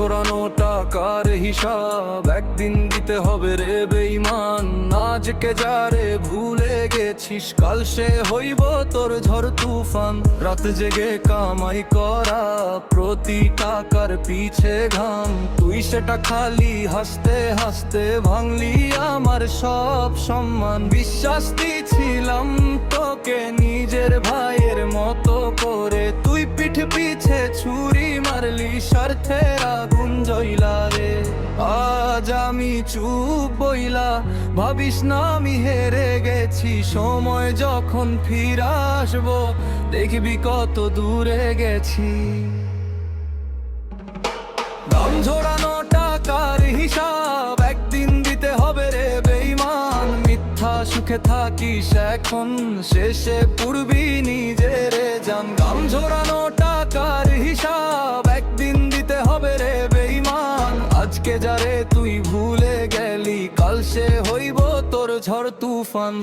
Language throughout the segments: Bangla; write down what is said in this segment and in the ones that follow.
ঝোরানো টাকার হিসাব একদিন দিতে হবে রে বেঈমান। আজকে যারে ভুলে গেছিস কাল সে হইব তোর ঝড় তুফান। রাত জেগে কামাই করা প্রতি টাকার পিছে ঘাম, তুই সেটা খালি হাসতে হাসতে ভাঙলি আমার সব সম্মান। বিশ্বাস দিছিলাম তোকে নিজের ভাইয়ের মতো করে, তুই পিঠ পিছে ছুরি মারলি স্বার্থের আগুন জ্বইলা রে। আজ আমি চুপ বইলা, ভাবিস না আমি হেরে গেছি। সময় যখন ফিরে আসবো দেখবি কত দূরে গেছি। দাম ঝোরানো টাকার হিসাব একদিন দিতে হবে রে বেঈমান। মিথ্যা সুখে থাকিস এখন, শেষে পুরবি নিজের জান। দাম ঝোরানো টাকার হিসাব একদিন দিতে হবে রে বেঈমান। আজকে যারে তুই ভুলে গেলি কাল সে হইব তোর ঝড় তুফান।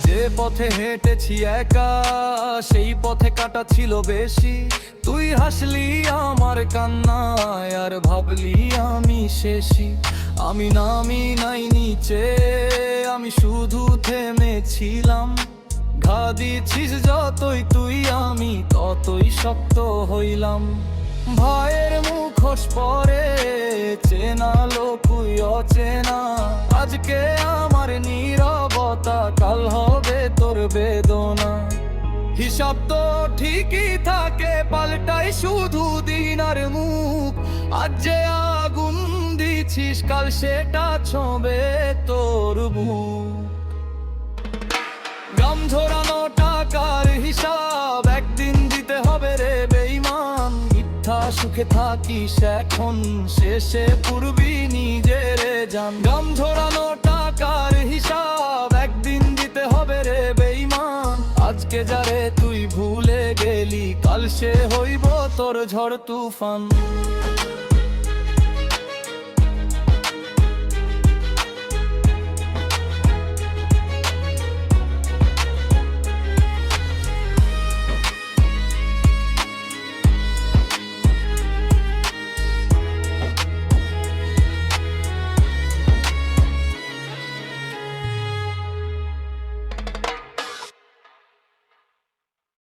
যে পথে হেঁটেছি একা সেই পথে কাটা ছিল বেশি। তুই হাসলি আমার কান্নায় আর ভাবলি আমি শেষই। আমি নামি নাই নিচে, আমি শুধু থেমেছিলাম। ঘা দিছিস যতই তুই আমি ততই শক্ত হইলাম। ভয়ের মুখোশ পরে চেনা লোকুই অচেনা। আজকে আমার নীরবতা কাল হবে তোর বেদনা। হিসাব তো ঠিকই থাকে, পাল্টাই শুধু দিন আর মুখ। আজ যে আগুন দিছিস কাল সেটা ছোঁবে তোর বুক। গাম ঝোরানো টাকার হিসাব একদিন দিতে হবে রে বেঈমান। মিথ্যা সুখে থাকিস এখন, শেষে পুরবি নিজের জান। গাম ঝোরানো টাকার হিসাব একদিন দিতে হবে রে বেঈমান। আজকে যারে তুই ভুলে গেলি কাল সে হইব তোর ঝড় তুফান।